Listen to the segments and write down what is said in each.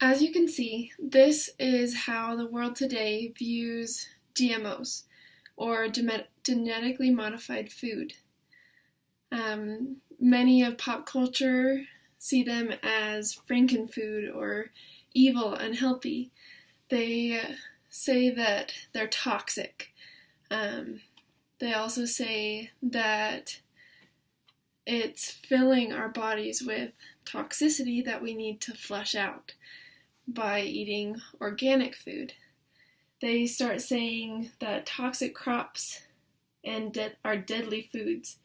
As you can see, this is how the world today views GMOs, or genetically modified food. Many of pop culture see them as frankenfood or evil, unhealthy. They say that they're toxic. They also say that it's filling our bodies with toxicity that we need to flush out by eating organic food. They start saying that toxic crops are deadly foods,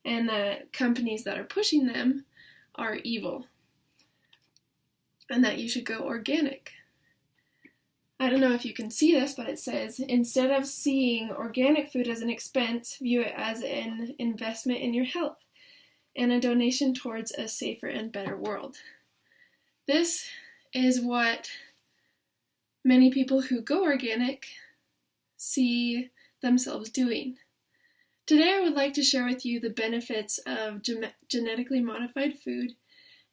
and that companies that are pushing them are evil, and that you should go organic. I don't know if you can see this, but it says, instead of seeing organic food as an expense, view it as an investment in your health and a donation towards a safer and better world. This is what many people who go organic see themselves doing. Today I would like to share with you the benefits of genetically modified food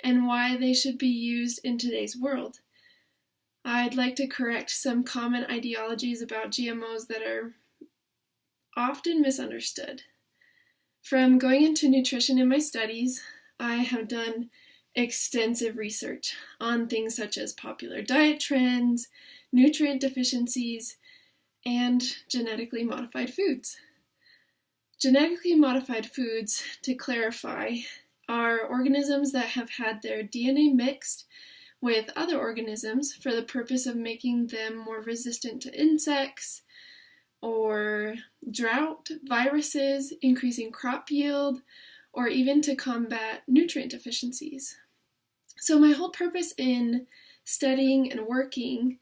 and why they should be used in today's world. I'd like to correct some common ideologies about GMOs that are often misunderstood. From going into nutrition in my studies, I have done extensive research on things such as popular diet trends, nutrient deficiencies, and genetically modified foods. Genetically modified foods, to clarify, are organisms that have had their DNA mixed with other organisms for the purpose of making them more resistant to insects or drought, viruses, increasing crop yield, or even to combat nutrient deficiencies. So my whole purpose in studying and working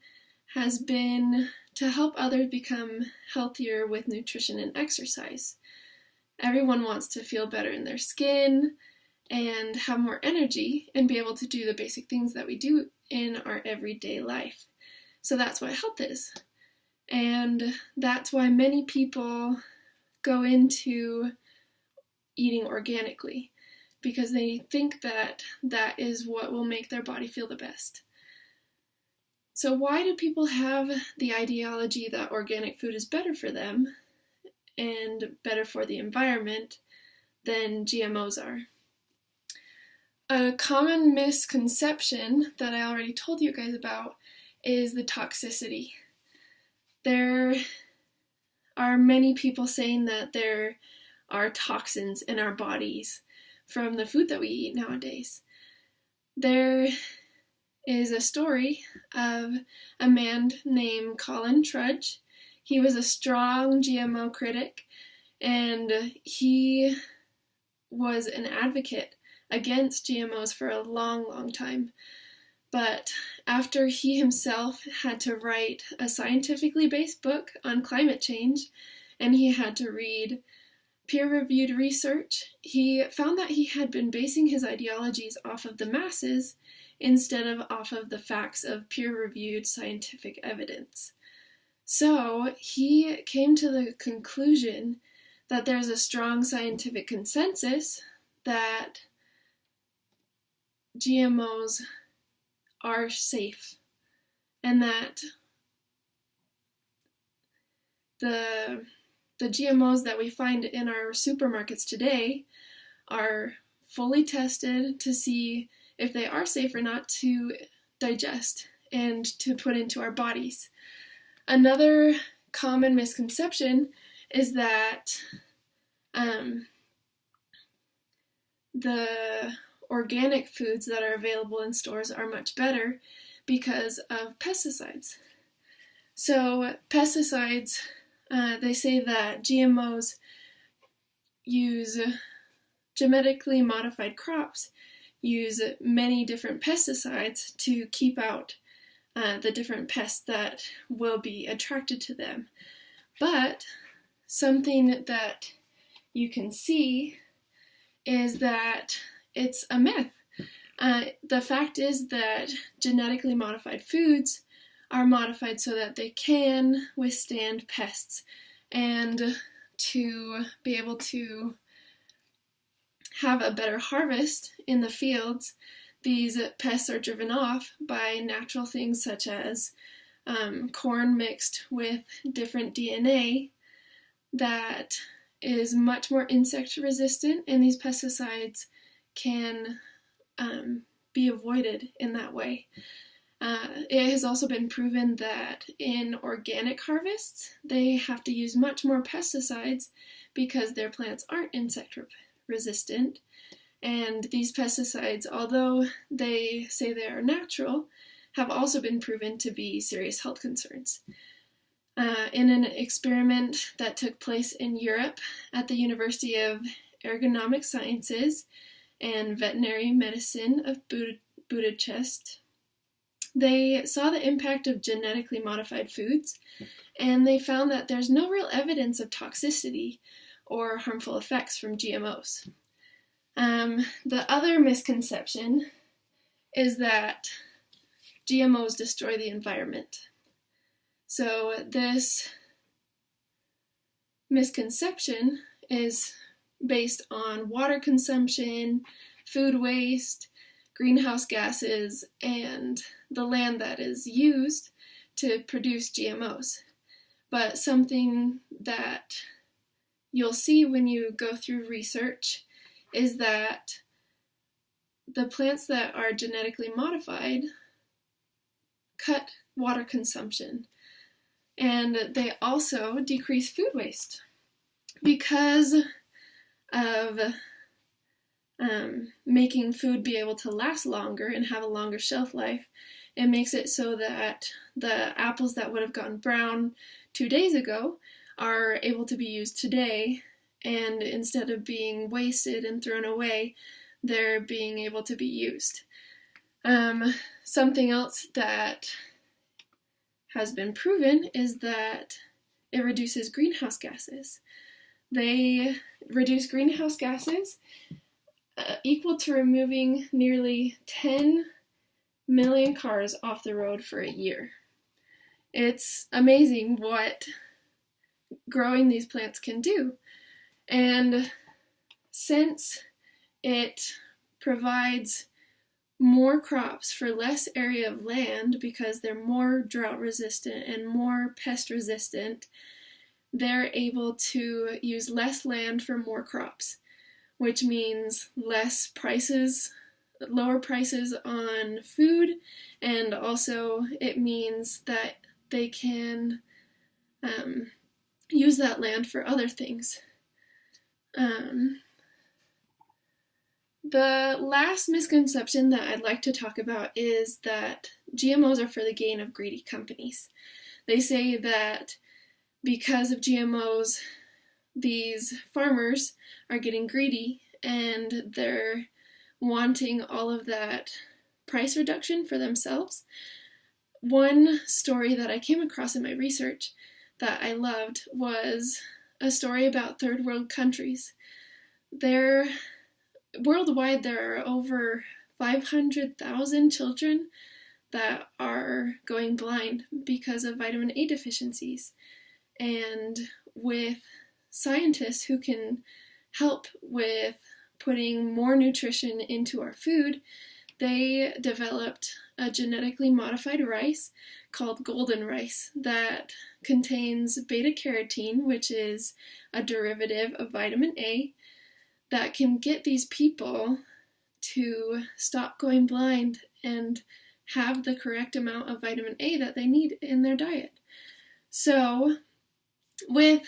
has been to help others become healthier with nutrition and exercise. Everyone wants to feel better in their skin and have more energy and be able to do the basic things that we do in our everyday life. So that's what health is. And that's why many people go into eating organically, because they think that that is what will make their body feel the best. So why do people have the ideology that organic food is better for them and better for the environment than GMOs are? A common misconception that I already told you guys about is the toxicity. There are many people saying that there are toxins in our bodies from the food that we eat nowadays. There is a story of a man named Colin Trudge. He was a strong GMO critic, and he was an advocate against GMOs for a long time. But after he himself had to write a scientifically based book on climate change, and he had to read peer-reviewed research, he found that he had been basing his ideologies off of the masses instead of off of the facts of peer-reviewed scientific evidence. So he came to the conclusion that there's a strong scientific consensus that GMOs are safe, and that the GMOs that we find in our supermarkets today are fully tested to see if they are safe or not to digest and to put into our bodies. Another common misconception is that the organic foods that are available in stores are much better because of pesticides. So pesticides, they say that GMOs use genetically modified crops, use many different pesticides to keep out the different pests that will be attracted to them. But something that you can see is that it's a myth. The fact is that genetically modified foods are modified so that they can withstand pests and to be able to have a better harvest in the fields. these pests are driven off by natural things such as corn mixed with different DNA that is much more insect resistant, and these pesticides can be avoided in that way. It has also been proven that in organic harvests, they have to use much more pesticides because their plants aren't insect resistant. And these pesticides, although they say they are natural, have also been proven to be serious health concerns. In an experiment that took place in Europe at the University of Ergonomic Sciences and Veterinary Medicine of Budapest, they saw the impact of genetically modified foods, and they found that there's no real evidence of toxicity or harmful effects from GMOs. The other misconception is that GMOs destroy the environment. So this misconception is based on water consumption, food waste, greenhouse gases, and the land that is used to produce GMOs. But something that you'll see when you go through research is that the plants that are genetically modified cut water consumption, and they also decrease food waste because of making food be able to last longer and have a longer shelf life. It makes it so that the apples that would have gone brown 2 days ago are able to be used today, and instead of being wasted and thrown away, they're being able to be used. Something else that has been proven is that it reduces greenhouse gases. They reduce greenhouse gases equal to removing nearly 10 million cars off the road for a year. It's amazing what growing these plants can do. And since it provides more crops for less area of land because they're more drought resistant and more pest resistant, they're able to use less land for more crops, which means lower prices on food, and also it means that they can use that land for other things. The last misconception that I'd like to talk about is that GMOs are for the gain of greedy companies. They say that because of GMOs, these farmers are getting greedy and they're wanting all of that price reduction for themselves. One story that I came across in my research that I loved was a story about third world countries. Worldwide, there are over 500,000 children that are going blind because of vitamin A deficiencies. And with scientists who can help with putting more nutrition into our food, they developed a genetically modified rice called golden rice that contains beta-carotene, which is a derivative of vitamin A, that can get these people to stop going blind and have the correct amount of vitamin A that they need in their diet. So, with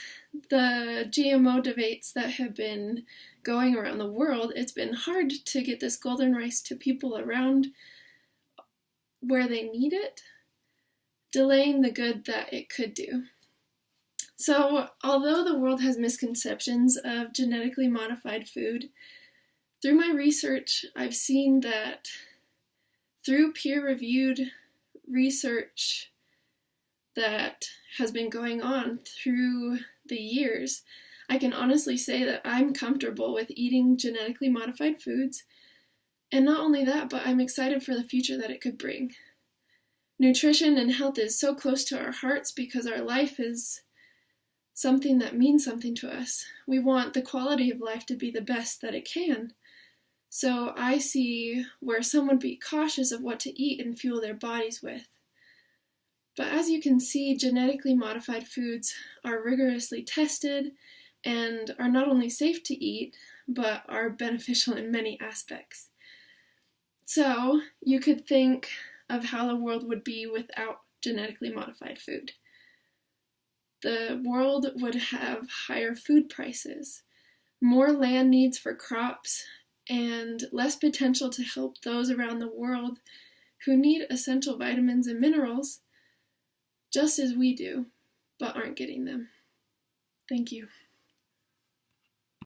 the GMO debates that have been going around the world, it's been hard to get this golden rice to people around where they need it, delaying the good that it could do. So, although the world has misconceptions of genetically modified food, through my research, I've seen that through peer-reviewed research that has been going on through the years, I can honestly say that I'm comfortable with eating genetically modified foods. And not only that, but I'm excited for the future that it could bring. Nutrition and health is so close to our hearts because our life is something that means something to us. We want the quality of life to be the best that it can. So I see where some would be cautious of what to eat and fuel their bodies with. But as you can see, genetically modified foods are rigorously tested and are not only safe to eat, but are beneficial in many aspects. So you could think of how the world would be without genetically modified food. The world would have higher food prices, more land needs for crops, and less potential to help those around the world who need essential vitamins and minerals just as we do, but aren't getting them. Thank you.